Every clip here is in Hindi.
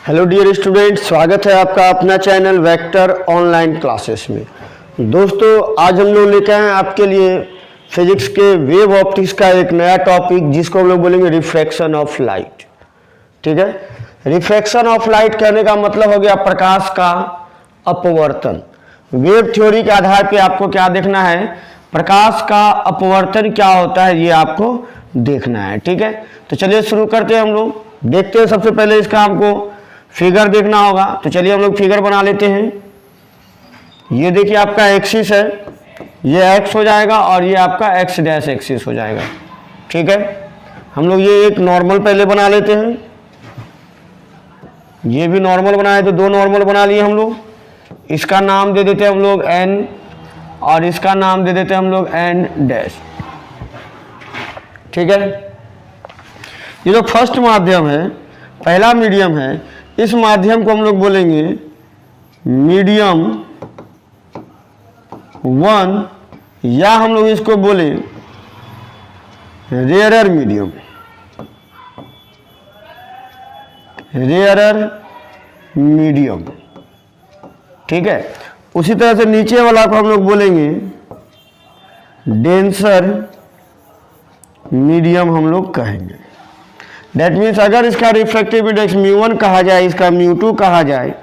हेलो डियर स्टूडेंट, स्वागत है आपका अपना चैनल वेक्टर ऑनलाइन क्लासेस में। दोस्तों, आज हम लोग लेके आए हैं आपके लिए फिजिक्स के वेव ऑप्टिक्स का एक नया टॉपिक, जिसको हम लोग बोलेंगे रिफ्रैक्शन ऑफ लाइट। ठीक है, रिफ्रैक्शन ऑफ लाइट कहने का मतलब हो गया प्रकाश का अपवर्तन। वेव थ्योरी के आधार पे आपको क्या देखना है, प्रकाश का अपवर्तन क्या होता है ये आपको देखना है। ठीक है, तो चलिए शुरू करते हैं। हम लोग देखते हैं, सबसे पहले इसका हमको फिगर देखना होगा। तो चलिए हम लोग फिगर बना लेते हैं। ये देखिए आपका एक्सिस है, ये एक्स हो जाएगा और ये आपका एक्स डैश एक्सिस हो जाएगा। ठीक है, हम लोग ये एक नॉर्मल पहले बना लेते हैं। ये भी नॉर्मल बनाए तो दो नॉर्मल बना लिए हम लोग। इसका नाम दे देते हैं हम लोग एन और इसका नाम दे देते हैं हम लोग एन डैश। ठीक है, ये जो फर्स्ट माध्यम है, पहला मीडियम है, इस माध्यम को हम लोग बोलेंगे मीडियम 1, या हम लोग इसको बोले रेयरर मीडियम, रेयरर मीडियम। ठीक है, उसी तरह से नीचे वाला को हम लोग बोलेंगे डेंसर मीडियम हम लोग कहेंगे। दैट मीन्स अगर इसका रिफ्रैक्टिव इंडेक्स μ1 कहा जाए, इसका μ2 कहा जाए,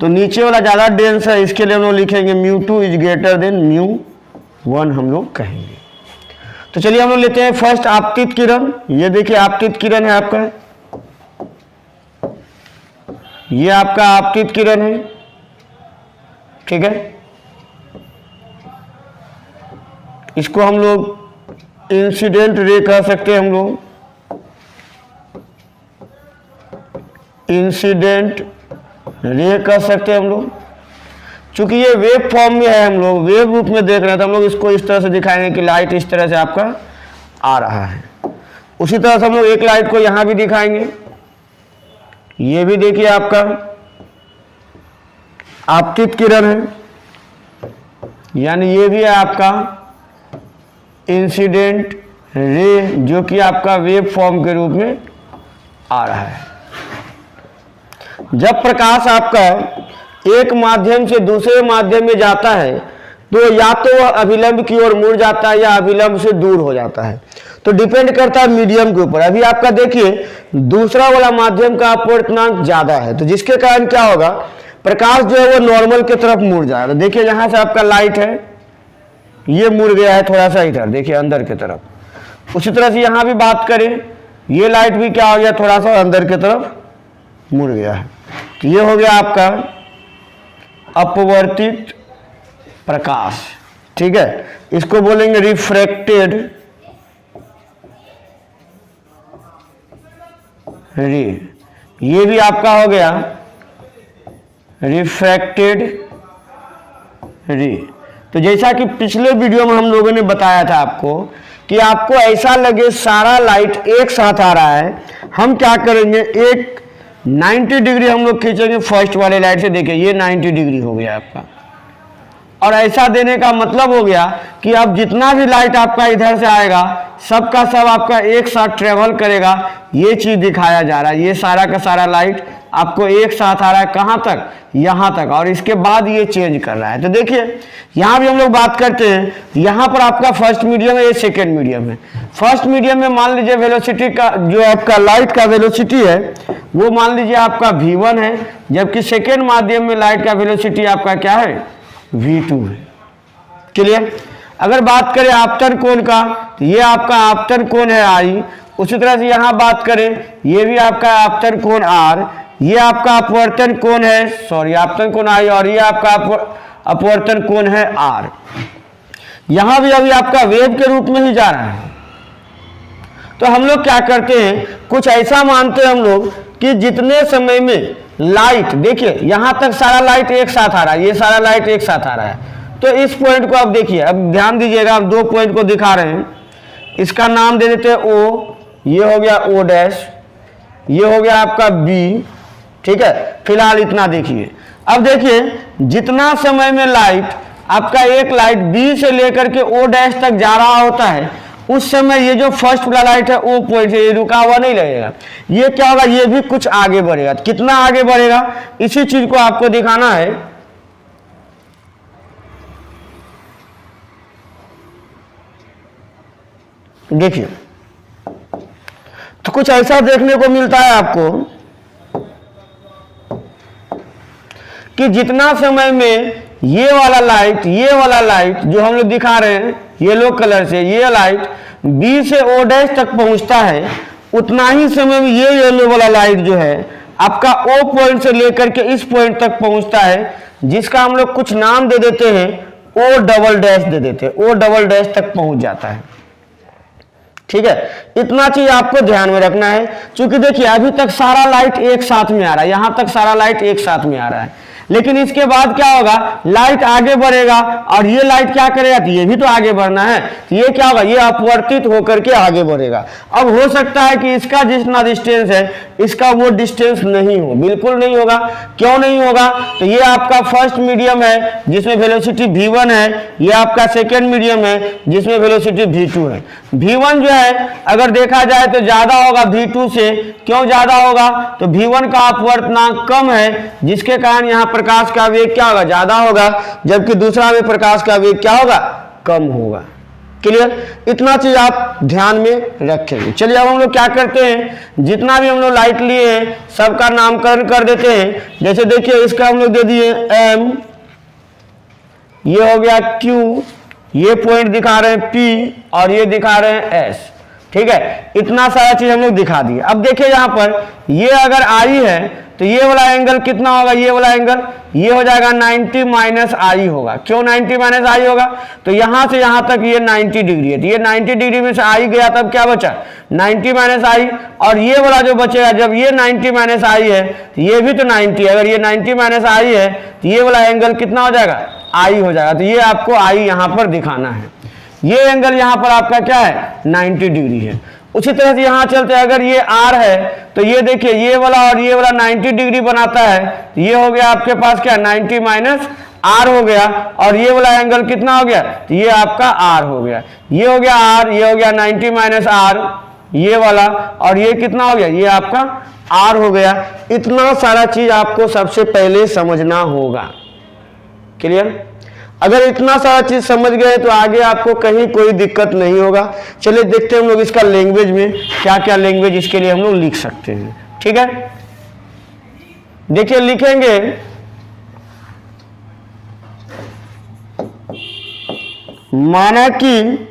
तो नीचे वाला ज़्यादा डेंस है, इसके लिए हम लोग लिखेंगे μ2 इज ग्रेटर देन μ1 हम लोग कहेंगे। तो चलिए हम लोग लेते हैं फर्स्ट आपतित किरण। ये देखिए आपतित किरण है आपका, ये आपका आपतित किरण है। ठीक है, इसको हम लोग इंसिडेंट रे कह सकते हैं। हम लोग इंसिडेंट रे कह सकते हैं हम लोग। चूंकि ये वेव फॉर्म में है, हम लोग वेव रूप में देख रहे हैं, तो हम लोग इसको इस तरह से दिखाएंगे कि लाइट इस तरह से आपका आ रहा है। उसी तरह से हम लोग एक लाइट को यहां भी दिखाएंगे। ये भी देखिए आपका आपतित किरण है, यानी ये भी है आपका इंसिडेंट रे, जो कि आपका वेव फॉर्म के रूप में आ रहा है। जब प्रकाश आपका एक माध्यम से दूसरे माध्यम में जाता है, तो या तो वह अभिलंब की ओर मुड़ जाता है या अभिलंब से दूर हो जाता है। तो डिपेंड करता है मीडियम के ऊपर। अभी आपका देखिए दूसरा वाला माध्यम का अपवर्तनांक ज्यादा है, तो जिसके कारण क्या होगा, प्रकाश जो है वो नॉर्मल की तरफ मुड़ जाएगा। देखिए यहां से आपका लाइट है, ये मुड़ गया है थोड़ा सा इधर, देखिए अंदर की तरफ। उसी तरह से यहां भी बात करें, ये लाइट भी क्या हो गया, थोड़ा सा अंदर की तरफ मुड़ गया है। तो ये हो गया आपका अपवर्तित प्रकाश। ठीक है, इसको बोलेंगे रिफ्रैक्टेड रे। ये भी आपका हो गया रिफ्रैक्टेड रे। तो जैसा कि पिछले वीडियो में हम लोगों ने बताया था आपको कि आपको ऐसा लगे सारा लाइट एक साथ आ रहा है, हम क्या करेंगे, एक 90 डिग्री हम लोग खींचेंगे फर्स्ट वाले लाइट से। देखिए ये 90 डिग्री हो गया आपका, और ऐसा देने का मतलब हो गया कि अब जितना भी लाइट आपका इधर से आएगा, सबका सब आपका एक साथ ट्रेवल करेगा। ये चीज दिखाया जा रहा है, ये सारा का सारा लाइट आपको एक साथ आ रहा है, कहाँ तक, यहाँ तक, और इसके बाद ये चेंज कर रहा है। तो देखिए यहाँ भी हम लोग बात करते हैं, यहाँ पर आपका फर्स्ट मीडियम है, ये सेकेंड मीडियम है। फर्स्ट मीडियम में मान लीजिए वेलोसिटी का, जो आपका लाइट का वेलोसिटी है वो मान लीजिए आपका v1 है, जबकि सेकेंड माध्यम में लाइट का वेलोसिटी आपका क्या है, v2 है। क्लियर। अगर बात करें आपतन कोण का, तो ये आपका आपतन कोण है I। उसी तरह से यहाँ बात करें, ये भी आपका आपतन कोण R, ये आपका अपवर्तन कोण है, सॉरी आपतन कोण I, और ये आपका अपवर्तन कोण है R। यहां भी अभी आपका वेव के रूप में ही जा रहा है। तो हम लोग क्या करते हैं, कुछ ऐसा मानते हैं हम लोग कि जितने समय में लाइट, देखिए यहां तक सारा लाइट एक साथ आ रहा है, ये सारा लाइट एक साथ आ रहा है। तो इस पॉइंट को आप देखिए, अब ध्यान दीजिएगा, हम दो पॉइंट को दिखा रहे हैं। इसका नाम दे देते हैं O, ये हो गया O डैश, ये हो गया आपका B। ठीक है, फिलहाल इतना देखिए। अब देखिए जितना समय में लाइट आपका, एक लाइट B से लेकर के O डैश तक जा रहा होता है, उस समय ये जो फर्स्ट वाला लाइट है वो पॉइंट से ये रुका हुआ नहीं लगेगा, ये क्या होगा, ये भी कुछ आगे बढ़ेगा। कितना आगे बढ़ेगा, इसी चीज को आपको दिखाना है। देखिए, तो कुछ ऐसा देखने को मिलता है आपको कि जितना समय में ये वाला लाइट जो हम लोग दिखा रहे हैं येलो कलर से, ये लाइट बी से ओ डैश तक पहुंचता है, उतना ही समय में ये येलो वाला लाइट जो है आपका ओ पॉइंट से लेकर के इस पॉइंट तक पहुंचता है, जिसका हम लोग कुछ नाम दे देते हैं, ओ डबल डैश दे देते हैं, ओ डबल डैश तक पहुंच जाता है। ठीक है, इतना चीज आपको ध्यान में रखना है। क्योंकि देखिए अभी तक सारा लाइट एक साथ में आ रहा है, यहां तक सारा लाइट एक साथ में आ रहा है, लेकिन इसके बाद क्या होगा, लाइट आगे बढ़ेगा और ये लाइट क्या करेगा, तो ये भी तो आगे बढ़ना है, तो ये क्या होगा, ये अपवर्तित होकर के आगे बढ़ेगा। अब हो सकता है कि इसका जितना डिस्टेंस है इसका वो डिस्टेंस नहीं हो, बिल्कुल नहीं होगा। क्यों नहीं होगा, तो ये आपका फर्स्ट मीडियम है जिसमें वेलोसिटी v1 है, ये आपका सेकेंड मीडियम है जिसमें वेलोसिटी v2 है। v1 जो है अगर देखा जाए तो ज्यादा होगा v2 से। क्यों ज्यादा होगा, तो v1 का अपवर्तनांक कम है, जिसके कारण यहाँ प्रकाश का वेग क्या होगा, ज्यादा होगा, जबकि दूसरा में प्रकाश का वेग क्या होगा, कम होगा। क्लियर, इतना चीज आप ध्यान में रखेंगे। चलिए अब हम लोग क्या करते हैं, जितना भी हम लोग लाइट लिए हैं सबका नामकरण कर देते हैं। जैसे देखिए इसका हम लोग दे दिए M, ये हो गया Q, ये पॉइंट दिखा रहे हैं P और ये दिखा रहे हैं S। ठीक है, इतना सारा चीज हम लोग दिखा दिए। अब देखिए यहाँ पर ये अगर I है तो ये वाला एंगल कितना होगा, ये वाला एंगल ये हो जाएगा 90 माइनस आई होगा। क्यों 90 माइनस आई होगा, तो यहां से यहां तक ये 90 डिग्री है, तो ये 90 डिग्री में से आई गया, तब क्या बचा 90 माइनस आई, और ये वाला जो बचेगा जब ये 90 माइनस आई है तो ये भी तो 90, अगर ये 90 माइनस आई है तो ये वाला एंगल कितना हो जाएगा, आई हो जाएगा। तो ये आपको आई यहां पर दिखाना है, ये एंगल यहां पर आपका क्या है 90 डिग्री है। उसी तरह से यहां चलते हैं, अगर ये आर है तो ये देखिए ये वाला और ये वाला 90 डिग्री बनाता है, तो ये हो गया आपके पास क्या 90 माइनस आर हो गया, और ये वाला एंगल कितना हो गया, तो ये आपका आर हो गया, ये हो गया आर, ये हो गया 90 माइनस आर ये वाला, और ये कितना हो गया, ये आपका आर हो गया। इतना सारा चीज आपको सबसे पहले समझना होगा। क्लियर, अगर इतना सारा चीज समझ गए तो आगे आपको कहीं कोई दिक्कत नहीं होगा। चलिए देखते हैं हम लोग इसका लैंग्वेज में क्या क्या लैंग्वेज इसके लिए हम लोग लिख सकते हैं। ठीक है, देखिए लिखेंगे माना कि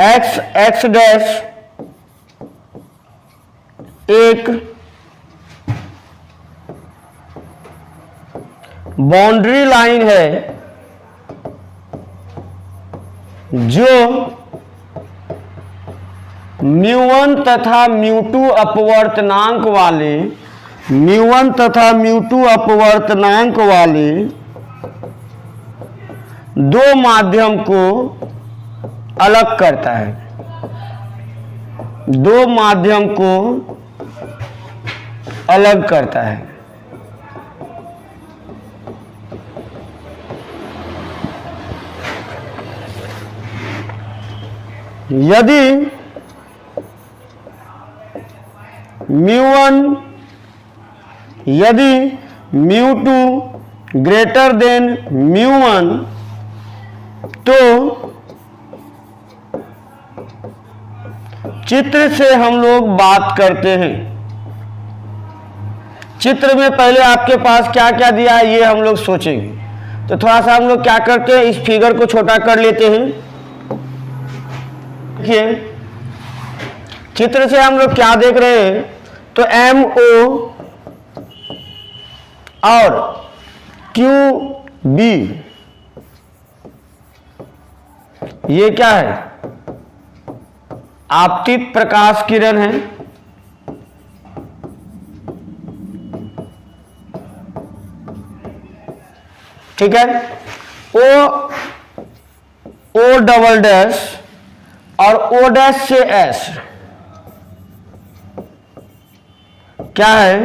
x डैश एक बाउंड्री लाइन है जो μ1 तथा μ2 अपवर्तनांक वाले दो माध्यम को अलग करता है, दो माध्यम को अलग करता है। यदि μ2 ग्रेटर देन μ1 तो चित्र से हम लोग बात करते हैं। चित्र में पहले आपके पास क्या क्या दिया है ये हम लोग सोचेंगे, तो थोड़ा सा हम लोग क्या करते हैं, इस फिगर को छोटा कर लेते हैं। देखिए चित्र से हम लोग क्या देख रहे हैं, तो MO और QB ये क्या है, आपतित प्रकाश किरण है। ठीक है, O डबल डैश और O डैश से S क्या है,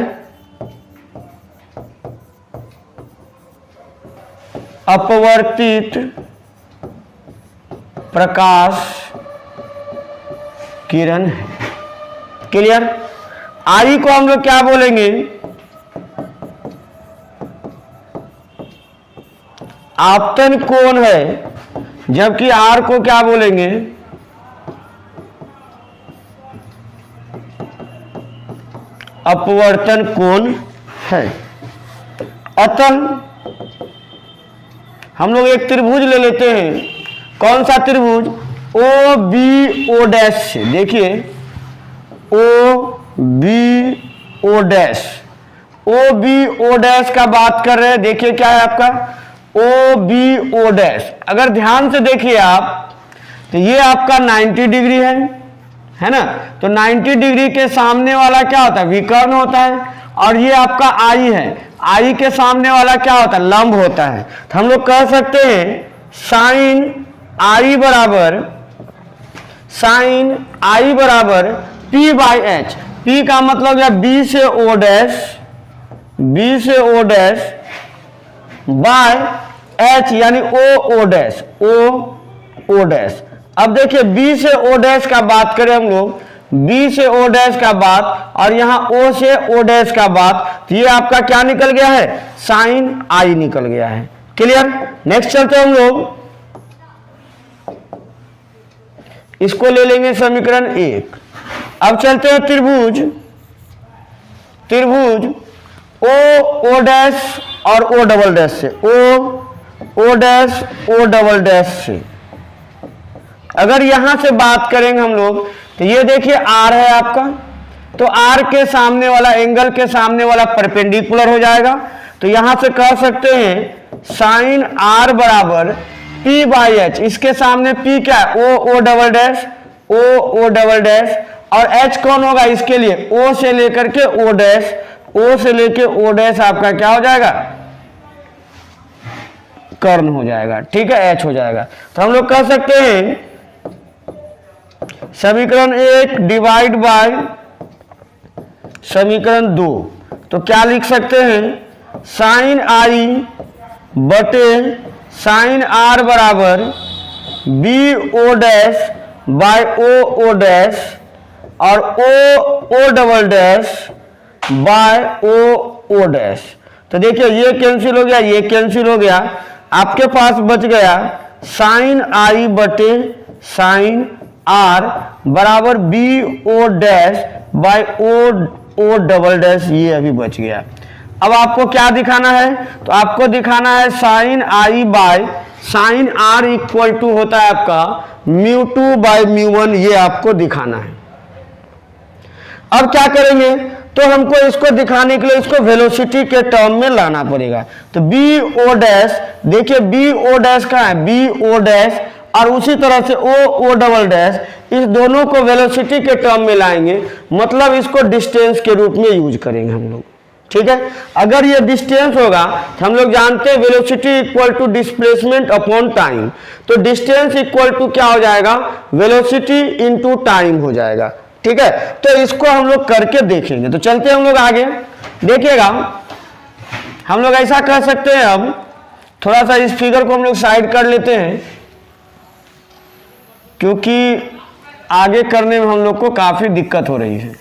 अपवर्तित प्रकाश किरण है। क्लियर? आई को हम लोग क्या बोलेंगे? आपतन कोण है, जबकि आर को क्या बोलेंगे? अपवर्तन कोण है। अतः हम लोग एक त्रिभुज ले लेते हैं। कौन सा त्रिभुज? ओ बी ओ डैश से। देखिए O B O dash, O B O dash का बात कर रहे हैं। देखिए क्या है आपका ओ बी ओ डैश। अगर ध्यान से देखिए आप तो ये आपका 90 डिग्री है ना। तो 90 डिग्री के सामने वाला क्या होता है? विकर्ण होता है। और ये आपका आई है, आई के सामने वाला क्या होता है? लंब होता है। तो हम लोग कह सकते हैं साइन आई बराबर पी बाई एच। पी का मतलब है बी से ओ डैश बाय एच यानी ओ डैश। अब देखिए बी से ओ डैश का बात करें हम लोग, बी से ओ डैश का बात और यहां ओ से ओ डैश का बात, तो ये आपका क्या निकल गया है? साइन आई निकल गया है। क्लियर? नेक्स्ट चलते हैं हम लोग, इसको ले लेंगे समीकरण 1। अब चलते हैं त्रिभुज ओ डैश और ओ डबल डैश से, O dash O double dash से। अगर यहां से बात करेंगे हम लोग तो ये देखिए आर है आपका, तो आर के सामने वाला एंगल के सामने वाला परपेंडिकुलर हो जाएगा। तो यहां से कह सकते हैं साइन आर बराबर पी बाई एच। इसके सामने पी क्या है? ओ डबल डैश और एच कौन होगा इसके लिए? ओ से लेकर के ओ डैश, ओ से लेके ओ डैश आपका क्या हो जाएगा? कर्ण हो जाएगा। ठीक है, एच हो जाएगा। तो हम लोग कह सकते हैं समीकरण 1 डिवाइड बाय समीकरण 2। तो क्या लिख सकते हैं? साइन आई बटे साइन आर बराबर B O dash by O dash और O double dash by O dash. तो देखिए ये कैंसिल हो गया, ये कैंसिल हो गया, आपके पास बच गया साइन आई बटे साइन आर बराबर B O dash by O double dash. ये अभी बच गया। अब आपको क्या दिखाना है? तो आपको दिखाना है sine i by sine r equal to होता है आपका म्यू 2 बाय म्यू 1। ये आपको दिखाना है। अब क्या करेंगे? तो हमको इसको दिखाने के लिए इसको वेलोसिटी के टर्म में लाना पड़ेगा। तो बी ओ डैश, देखिए बी ओ डैश का है बी ओ डैश और उसी तरह से ओ डबल डैश, इस दोनों को वेलोसिटी के टर्म में लाएंगे, मतलब इसको डिस्टेंस के रूप में यूज करेंगे हम लोग। ठीक है, अगर ये डिस्टेंस होगा तो हम लोग जानते हैं velocity equal to displacement upon time. तो डिस्टेंस इक्वल टू क्या हो जाएगा? वेलोसिटी इनटू टाइम हो जाएगा। ठीक है, तो इसको हम लोग करके देखेंगे। तो चलते हम लोग आगे, देखिएगा हम लोग ऐसा कर सकते हैं। अब थोड़ा सा इस फिगर को हम लोग साइड कर लेते हैं, क्योंकि आगे करने में हम लोग को काफी दिक्कत हो रही है।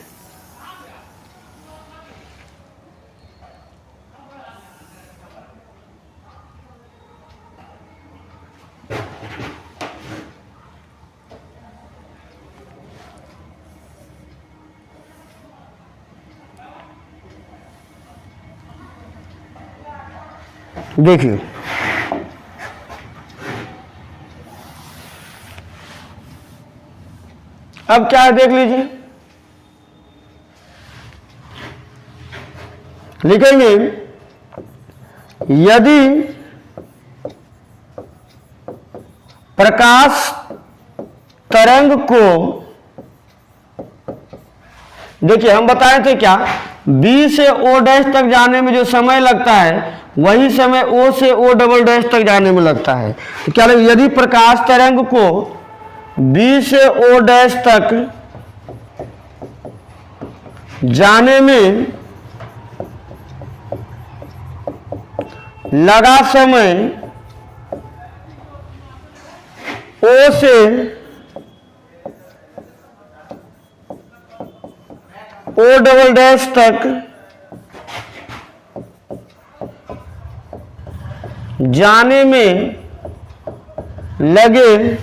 देखिए अब क्या है, देख लीजिए, लिखेंगे यदि प्रकाश तरंग को, देखिए हम बताए थे क्या, बी से ओ डैश तक जाने में जो समय लगता है वही समय ओ से ओ डबल डैश तक जाने में लगता है। तो क्या लगे, यदि प्रकाश तरंग को बी से ओ डैश तक जाने में लगा समय O से O डबल डैश तक जाने में लगे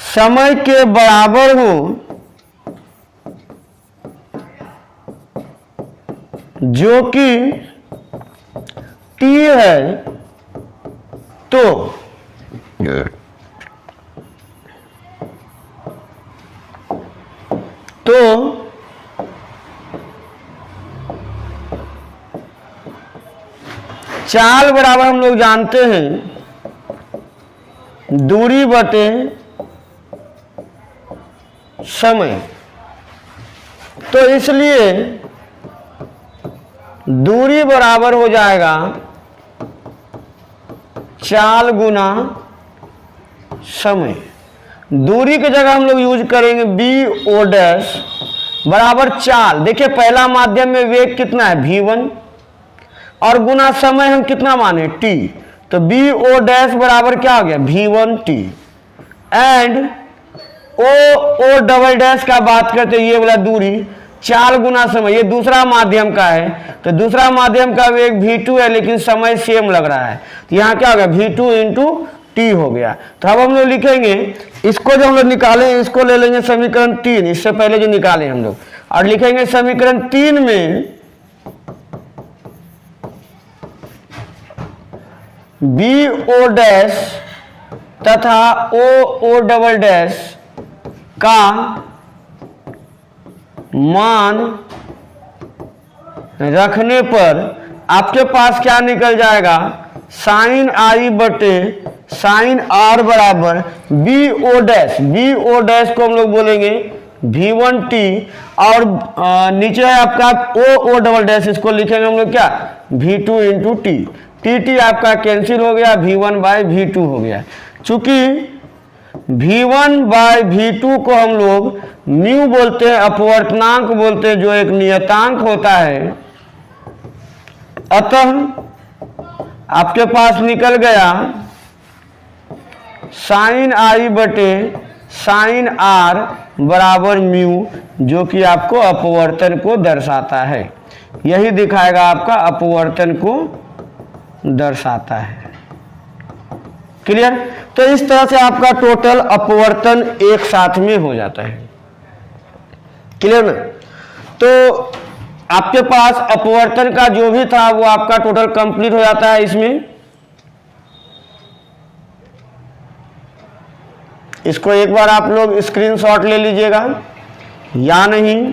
समय के बराबर हो जो कि t है, तो चाल बराबर हम लोग जानते हैं दूरी बटे समय। तो इसलिए दूरी बराबर हो जाएगा चाल गुना समय। दूरी की जगह हम लोग यूज करेंगे बी ओ डैश बराबर चाल। देखिए पहला माध्यम में वेग कितना है v1 और गुना समय हम कितना माने t, तो बी ओ डैश बराबर क्या हो गया v1t। And O double dash का बात करते हैं, ये वाला दूरी चाल गुना समय, ये दूसरा माध्यम का है, तो दूसरा माध्यम का वेग v2 है लेकिन समय सेम लग रहा है, तो यहाँ क्या हो गया v2 इंटू टी हो गया। तो अब हम लोग लिखेंगे इसको, जो हम लोग निकाले इसको ले लेंगे समीकरण 3, इससे पहले जो निकाले हम लोग, और लिखेंगे समीकरण 3 में बी ओ डैश तथा ओ डबल डैश का मान रखने पर आपके पास क्या निकल जाएगा, साइन आई बटे साइन आर बराबर B O dash. B O dash को हम लोग बोलेंगे v1t और नीचे है आपका ओ डबल डैश, इसको लिखेंगे हम लोग क्या v2 इंटू टी। टी आपका कैंसिल हो गया, v1 बाय v2 हो गया। चूंकि v1 बाय v2 को हम लोग न्यू बोलते हैं, अपवर्तनांक बोलते हैं, जो एक नियतांक होता है, अतः आपके पास निकल गया साइन आई बटे साइन आर बराबर म्यू, जो कि आपको अपवर्तन को दर्शाता है। यही दिखाएगा आपका अपवर्तन को दर्शाता है। क्लियर? तो इस तरह से आपका टोटल अपवर्तन एक साथ में हो जाता है। क्लियर ना? तो आपके पास अपवर्तन का जो भी था वो आपका टोटल कंप्लीट हो जाता है। इसमें इसको एक बार आप लोग स्क्रीनशॉट ले लीजिएगा, या नहीं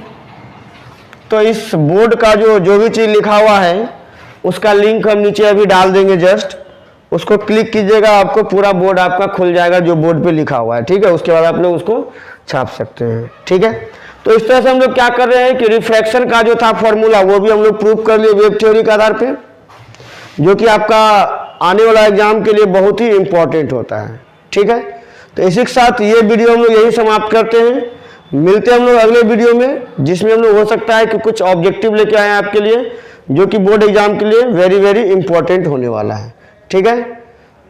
तो इस बोर्ड का जो भी चीज लिखा हुआ है उसका लिंक हम नीचे अभी डाल देंगे, जस्ट उसको क्लिक कीजिएगा, आपको पूरा बोर्ड आपका खुल जाएगा जो बोर्ड पे लिखा हुआ है। ठीक है, उसके बाद आप लोग उसको छाप सकते हैं। ठीक है, तो इस तरह से हम लोग क्या कर रहे हैं कि रिफ्रैक्शन का जो था फॉर्मूला वो भी हम लोग प्रूव कर लिए वेव थ्योरी के आधार पे, जो कि आपका आने वाला एग्जाम के लिए बहुत ही इंपॉर्टेंट होता है। ठीक है, तो इसी के साथ ये वीडियो हम लोग यही समाप्त करते हैं। मिलते हैं हम लोग अगले वीडियो में, जिसमें हम लोग हो सकता है कि कुछ ऑब्जेक्टिव लेके आए आपके लिए, जो कि बोर्ड एग्जाम के लिए वेरी वेरी इंपॉर्टेंट होने वाला है। ठीक है,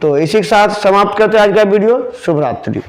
तो इसी के साथ समाप्त करते हैं आज का वीडियो। शुभ रात्रि।